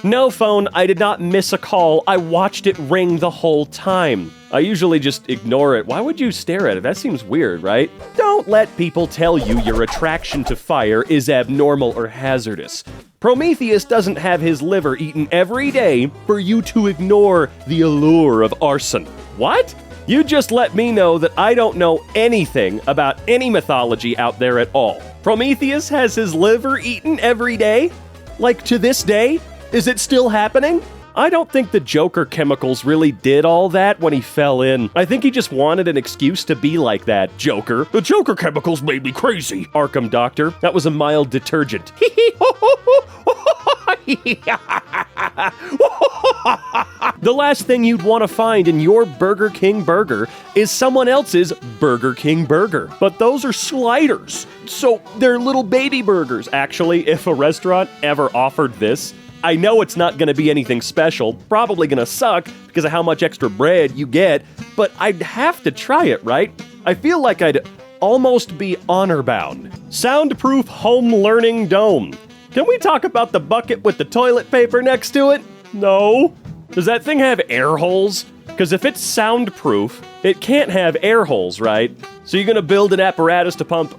No phone, I did not miss a call. I watched it ring the whole time. I usually just ignore it. Why would you stare at it? That seems weird, right? Don't let people tell you your attraction to fire is abnormal or hazardous. Prometheus doesn't have his liver eaten every day for you to ignore the allure of arson. What? You just let me know that I don't know anything about any mythology out there at all. Prometheus has his liver eaten every day? Like to this day? Is it still happening? I don't think the Joker chemicals really did all that when he fell in. I think he just wanted an excuse to be like that, Joker. The Joker chemicals made me crazy. Arkham Doctor, that was a mild detergent. The last thing you'd want to find in your Burger King burger is someone else's Burger King burger. But those are sliders. So they're little baby burgers. Actually, if a restaurant ever offered this, I know it's not going to be anything special, probably going to suck because of how much extra bread you get, but I'd have to try it, right? I feel like I'd almost be honor-bound. Soundproof home learning dome. Can we talk about the bucket with the toilet paper next to it? No. Does that thing have air holes? Because if it's soundproof, it can't have air holes, right? So you're going to build an apparatus to pump,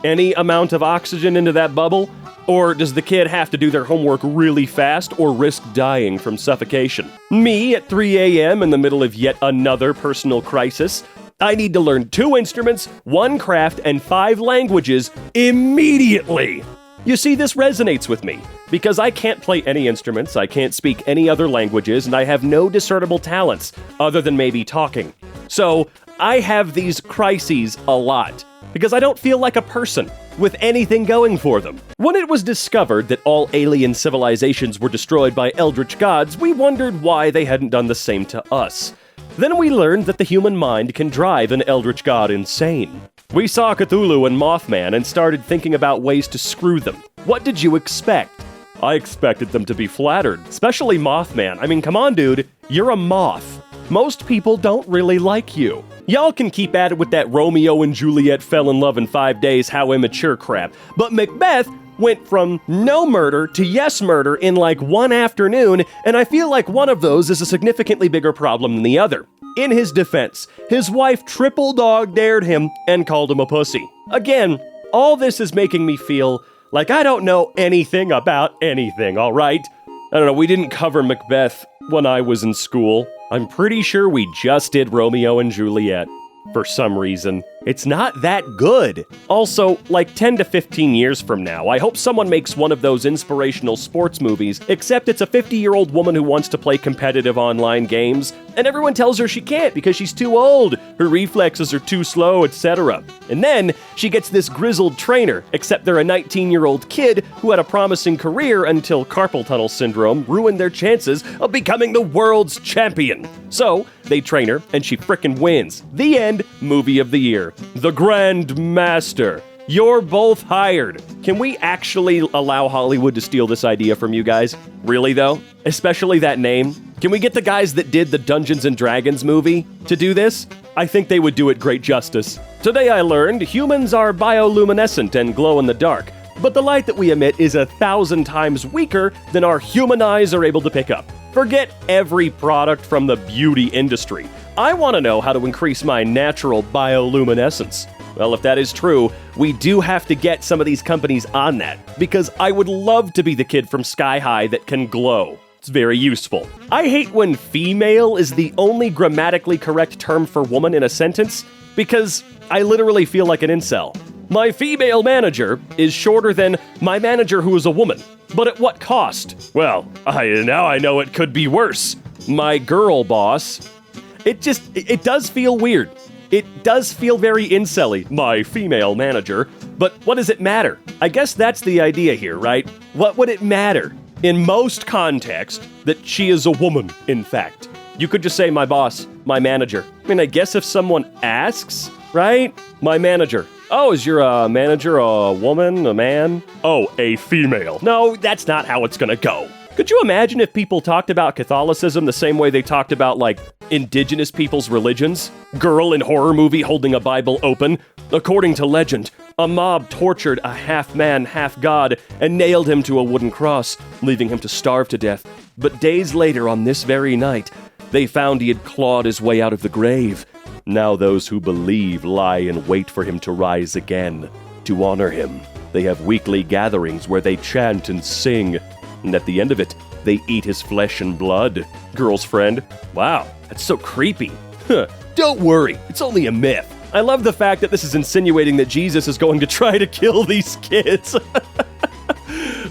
any amount of oxygen into that bubble? Or does the kid have to do their homework really fast or risk dying from suffocation? Me at 3 a.m. in the middle of yet another personal crisis. I need to learn 2 instruments, 1 craft, and 5 languages immediately. You see, this resonates with me because I can't play any instruments, I can't speak any other languages, and I have no discernible talents other than maybe talking. So I have these crises a lot because I don't feel like a person with anything going for them. When it was discovered that all alien civilizations were destroyed by eldritch gods, we wondered why they hadn't done the same to us. Then we learned that the human mind can drive an eldritch god insane. We saw Cthulhu and Mothman and started thinking about ways to screw them. What did you expect? I expected them to be flattered, especially Mothman. I mean, come on, dude, you're a moth. Most people don't really like you. Y'all can keep at it with that Romeo and Juliet fell in love in 5 days, how immature crap. But Macbeth went from no murder to yes murder in like 1 afternoon, and I feel like one of those is a significantly bigger problem than the other. In his defense, his wife triple dog dared him and called him a pussy. Again, all this is making me feel like I don't know anything about anything, all right? I don't know, we didn't cover Macbeth when I was in school. I'm pretty sure we just did Romeo and Juliet. For some reason. It's not that good. Also, like 10 to 15 years from now, I hope someone makes one of those inspirational sports movies, except it's a 50-year-old woman who wants to play competitive online games, and everyone tells her she can't because she's too old, her reflexes are too slow, etc. And then she gets this grizzled trainer, except they're a 19-year-old kid who had a promising career until carpal tunnel syndrome ruined their chances of becoming the world's champion. So, they train her, and she frickin' wins. The end. Movie of the year. The Grand Master. You're both hired. Can we actually allow Hollywood to steal this idea from you guys? Really, though? Especially that name? Can we get the guys that did the Dungeons & Dragons movie to do this? I think they would do it great justice. Today I learned humans are bioluminescent and glow in the dark, but the light that we emit is 1,000 times weaker than our human eyes are able to pick up. Forget every product from the beauty industry. I want to know how to increase my natural bioluminescence. Well, if that is true, we do have to get some of these companies on that, because I would love to be the kid from Sky High that can glow. It's very useful. I hate when female is the only grammatically correct term for woman in a sentence, because I literally feel like an incel. My female manager is shorter than my manager who is a woman. But at what cost? Well, now I know it could be worse. My girl boss. It does feel weird. It does feel very incel-y, my female manager. But what does it matter? I guess that's the idea here, right? What would it matter? In most context, that she is a woman, in fact. You could just say my boss, my manager. I mean, I guess if someone asks, right? My manager. Oh, is your manager a woman, a man? Oh, a female. No, that's not how it's gonna go. Could you imagine if people talked about Catholicism the same way they talked about, like, indigenous people's religions? Girl in horror movie holding a Bible open. According to legend, A mob tortured a half-man, half-god and nailed him to a wooden cross, leaving him to starve to death. But days later, on this very night, they found he had clawed his way out of the grave. Now those who believe lie in wait for him to rise again. To honor him, they have weekly gatherings where they chant and sing. And at the end of it, they eat his flesh and blood. Girl's friend. Wow, that's so creepy. Don't worry, it's only a myth. I love the fact that this is insinuating that Jesus is going to try to kill these kids.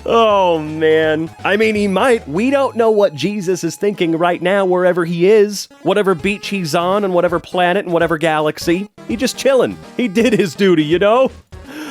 Oh, man. I mean, he might. We don't know what Jesus is thinking right now wherever he is. Whatever beach he's on whatever planet and whatever galaxy. He's just chilling. He did his duty, you know?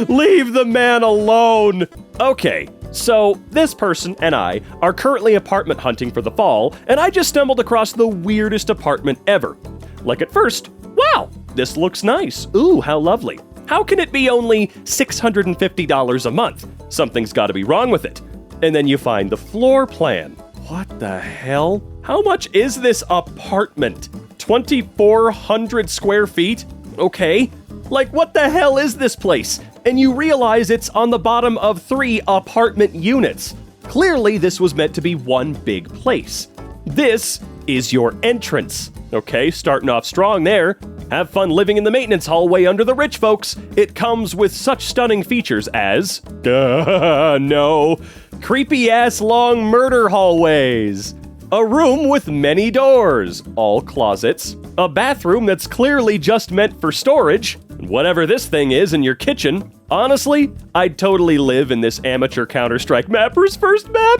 Leave the man alone. Okay, so this person and I are currently apartment hunting for the fall, and I just stumbled across the weirdest apartment ever. Like at first, wow, this looks nice. Ooh, how lovely. How can it be only $650 a month? Something's got to be wrong with it. And then you find the floor plan. What the hell? How much is this apartment? 2,400 square feet? Okay. Like, what the hell is this place? And you realize it's on the bottom of 3 apartment units. Clearly, this was meant to be one big place. This is your entrance. Okay, starting off strong there. Have fun living in the maintenance hallway under the rich folks. It comes with such stunning features as... no. Creepy-ass long murder hallways. A room with many doors, all closets. A bathroom that's clearly just meant for storage. Whatever this thing is in your kitchen. Honestly, I'd totally live in this amateur Counter-Strike mapper's first map.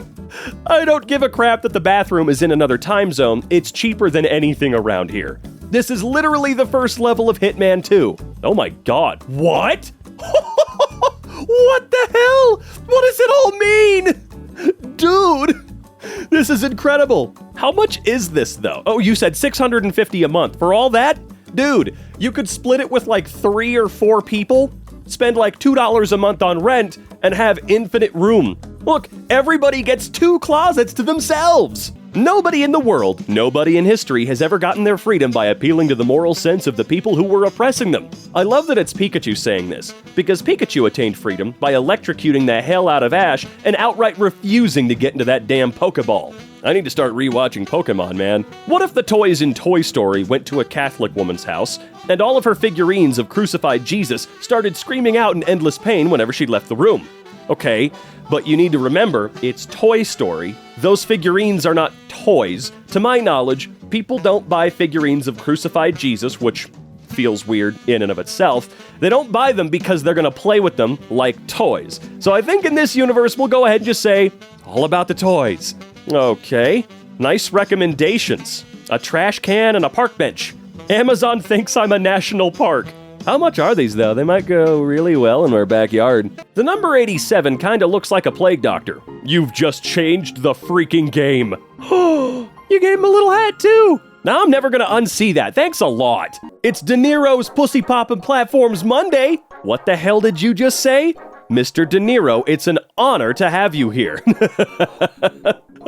I don't give a crap that the bathroom is in another time zone. It's cheaper than anything around here. This is literally the first level of Hitman 2. Oh my god. What? What the hell? What does it all mean? Dude, this is incredible. How much is this though? Oh, you said $650 a month. For all that? Dude, you could split it with like 3 or 4 people, spend like $2 a month on rent, and have infinite room. Look, everybody gets 2 closets to themselves. Nobody in the world, nobody in history has ever gotten their freedom by appealing to the moral sense of the people who were oppressing them. I love that it's Pikachu saying this, because Pikachu attained freedom by electrocuting the hell out of Ash and outright refusing to get into that damn Pokeball. I need to start rewatching Pokemon, man. What if the toys in Toy Story went to a Catholic woman's house, and all of her figurines of crucified Jesus started screaming out in endless pain whenever she left the room? Okay, but you need to remember, it's Toy Story. Those figurines are not toys. To my knowledge, people don't buy figurines of crucified Jesus, which feels weird in and of itself. They don't buy them because they're gonna play with them like toys. So I think in this universe, we'll go ahead and just say, all about the toys. Okay, nice recommendations. A trash can and a park bench. Amazon thinks I'm a national park. How much are these, though? They might go really well in our backyard. The number 87 kinda looks like a plague doctor. You've just changed the freaking game. Oh, you gave him a little hat, too. Now I'm never gonna unsee that. Thanks a lot. It's De Niro's Pussy Poppin' Platforms Monday. What the hell did you just say? Mr. De Niro, it's an honor to have you here.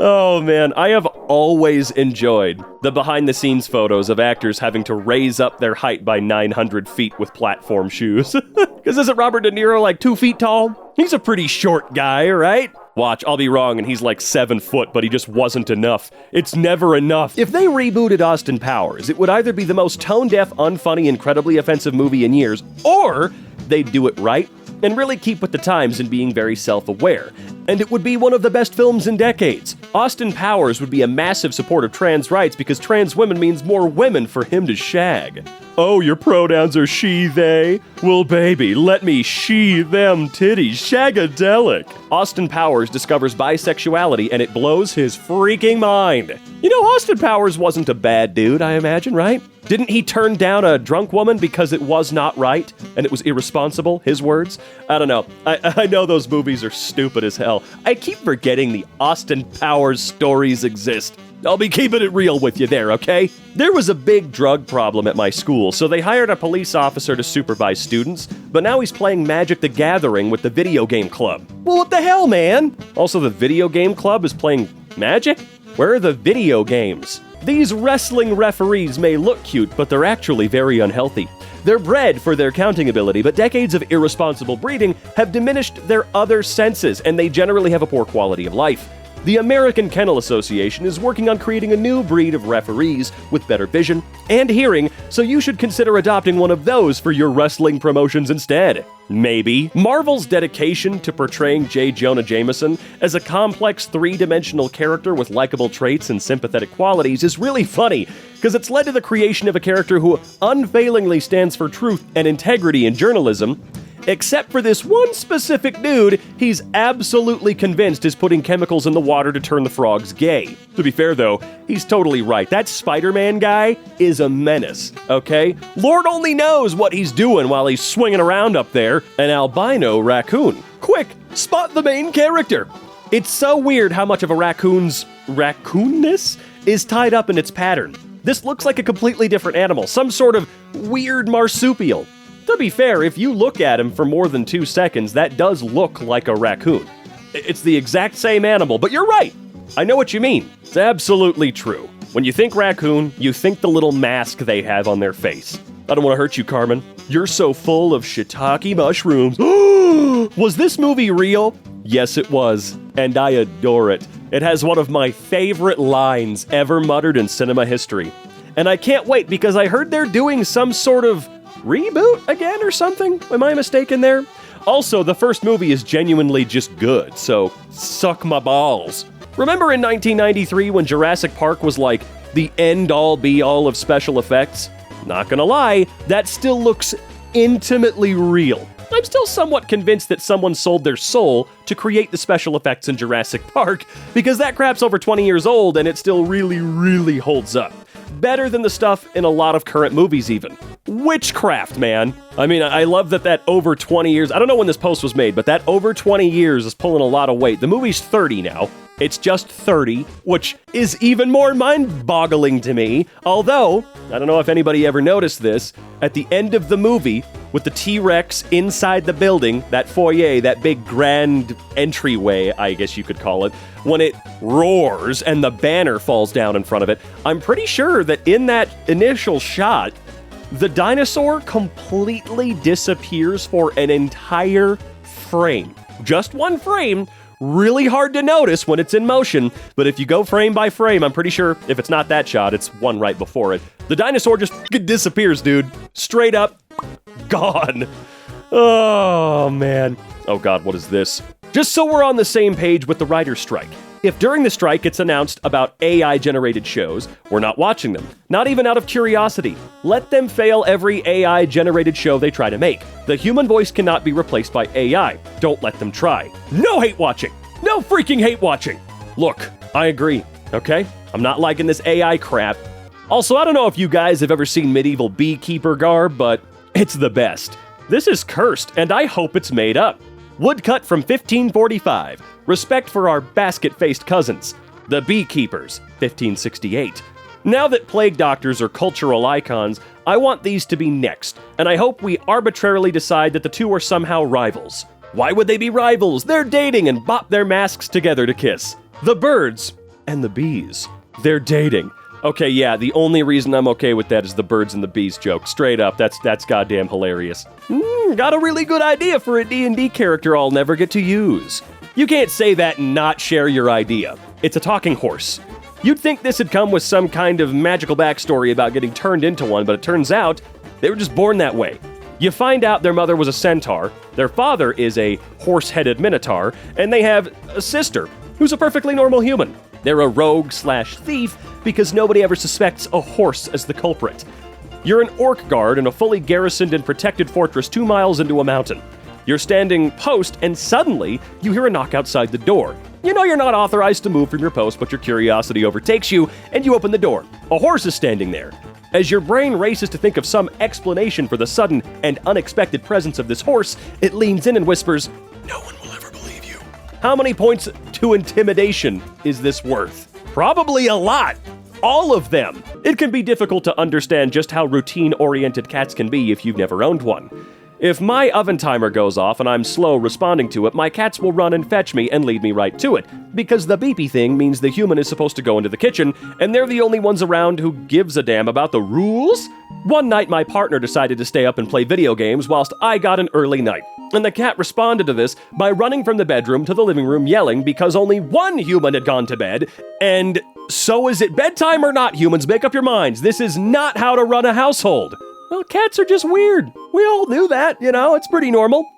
Oh man, I have always enjoyed the behind-the-scenes photos of actors having to raise up their height by 900 feet with platform shoes. Because isn't Robert De Niro like 2 feet tall? He's a pretty short guy, right? Watch, I'll be wrong and he's like 7 foot, but he just wasn't enough. It's never enough. If they rebooted Austin Powers, it would either be the most tone-deaf, unfunny, incredibly offensive movie in years, or they'd do it right and really keep with the times in being very self-aware. And it would be one of the best films in decades. Austin Powers would be a massive supporter of trans rights because trans women means more women for him to shag. Oh, your pronouns are she, they? Well, baby, let me she, them titties, shagadelic. Austin Powers discovers bisexuality and it blows his freaking mind. You know, Austin Powers wasn't a bad dude, I imagine, right? Didn't he turn down a drunk woman because it was not right and it was irresponsible, his words? I don't know. I know those movies are stupid as hell. I keep forgetting the Austin Powers stories exist. I'll be keeping it real with you there, okay? There was a big drug problem at my school, so they hired a police officer to supervise students, but now he's playing Magic the Gathering with the video game club. Well, what the hell, man? Also, the video game club is playing Magic? Where are the video games? These wrestling referees may look cute, but they're actually very unhealthy. They're bred for their counting ability, but decades of irresponsible breeding have diminished their other senses, and they generally have a poor quality of life. The American Kennel Association is working on creating a new breed of referees with better vision and hearing, so you should consider adopting one of those for your wrestling promotions instead. Maybe. Marvel's dedication to portraying J. Jonah Jameson as a complex three-dimensional character with likable traits and sympathetic qualities is really funny, because it's led to the creation of a character who unfailingly stands for truth and integrity in journalism. Except for this one specific dude, he's absolutely convinced is putting chemicals in the water to turn the frogs gay. To be fair though, he's totally right. That Spider-Man guy is a menace, okay? Lord only knows what he's doing while he's swinging around up there. An albino raccoon. Quick, spot the main character. It's so weird how much of a raccoon's raccoonness is tied up in its pattern. This looks like a completely different animal, some sort of weird marsupial. To be fair, if you look at him for more than 2 seconds, that does look like a raccoon. It's the exact same animal, but you're right. I know what you mean. It's absolutely true. When you think raccoon, you think the little mask they have on their face. I don't want to hurt you, Carmen. You're so full of shiitake mushrooms. Was this movie real? Yes, it was, and I adore it. It has one of my favorite lines ever muttered in cinema history. And I can't wait because I heard they're doing some sort of reboot again or something? Am I mistaken there? Also, the first movie is genuinely just good, so suck my balls. Remember in 1993 when Jurassic Park was like the end-all be-all of special effects? Not gonna lie, that still looks intimately real. I'm still somewhat convinced that someone sold their soul to create the special effects in Jurassic Park, because that crap's over 20 years old and it still really holds up. Better than the stuff in a lot of current movies even. Witchcraft, man. I mean, I love that over 20 years, I don't know when this post was made, but that over 20 years is pulling a lot of weight. The movie's 30 now. It's just 30, which is even more mind-boggling to me. Although, I don't know if anybody ever noticed this, at the end of the movie, with the T-Rex inside the building, that foyer, that big grand entryway, I guess you could call it, when it roars and the banner falls down in front of it, I'm pretty sure that in that initial shot, the dinosaur completely disappears for an entire frame. Just one frame. Really hard to notice when it's in motion, but if you go frame by frame, I'm pretty sure if it's not that shot, it's one right before it. The dinosaur just disappears, dude. Straight up, gone. Oh, man. Oh, God, what is this? Just so we're on the same page with the writer's strike. If during the strike it's announced about AI-generated shows, we're not watching them. Not even out of curiosity. Let them fail every AI-generated show they try to make. The human voice cannot be replaced by AI. Don't let them try. No hate watching! No freaking hate watching! Look, I agree, okay? I'm not liking this AI crap. Also, I don't know if you guys have ever seen medieval beekeeper garb, but it's the best. This is cursed, and I hope it's made up. Woodcut from 1545. Respect for our basket-faced cousins. The beekeepers, 1568. Now that plague doctors are cultural icons, I want these to be next, and I hope we arbitrarily decide that the two are somehow rivals. Why would they be rivals? They're dating and bop their masks together to kiss. The birds and the bees. They're dating. Okay, yeah, the only reason I'm okay with that is the birds and the bees joke. Straight up, that's goddamn hilarious. Got a really good idea for a D&D character I'll never get to use. You can't say that and not share your idea. It's a talking horse. You'd think this had come with some kind of magical backstory about getting turned into one, but it turns out they were just born that way. You find out their mother was a centaur, their father is a horse-headed minotaur, and they have a sister who's a perfectly normal human. They're a rogue/thief because nobody ever suspects a horse as the culprit. You're an orc guard in a fully garrisoned and protected fortress 2 miles into a mountain. You're standing post, and suddenly, you hear a knock outside the door. You know you're not authorized to move from your post, but your curiosity overtakes you, and you open the door. A horse is standing there. As your brain races to think of some explanation for the sudden and unexpected presence of this horse, it leans in and whispers, "No one will ever believe you." How many points to intimidation is this worth? Probably a lot. All of them. It can be difficult to understand just how routine-oriented cats can be if you've never owned one. If my oven timer goes off and I'm slow responding to it, my cats will run and fetch me and lead me right to it. Because the beepy thing means the human is supposed to go into the kitchen, and they're the only ones around who gives a damn about the rules. One night, my partner decided to stay up and play video games whilst I got an early night. And the cat responded to this by running from the bedroom to the living room yelling because only one human had gone to bed. And so is it bedtime or not, humans? Make up your minds. This is not how to run a household. Well, cats are just weird. We all knew that, it's pretty normal.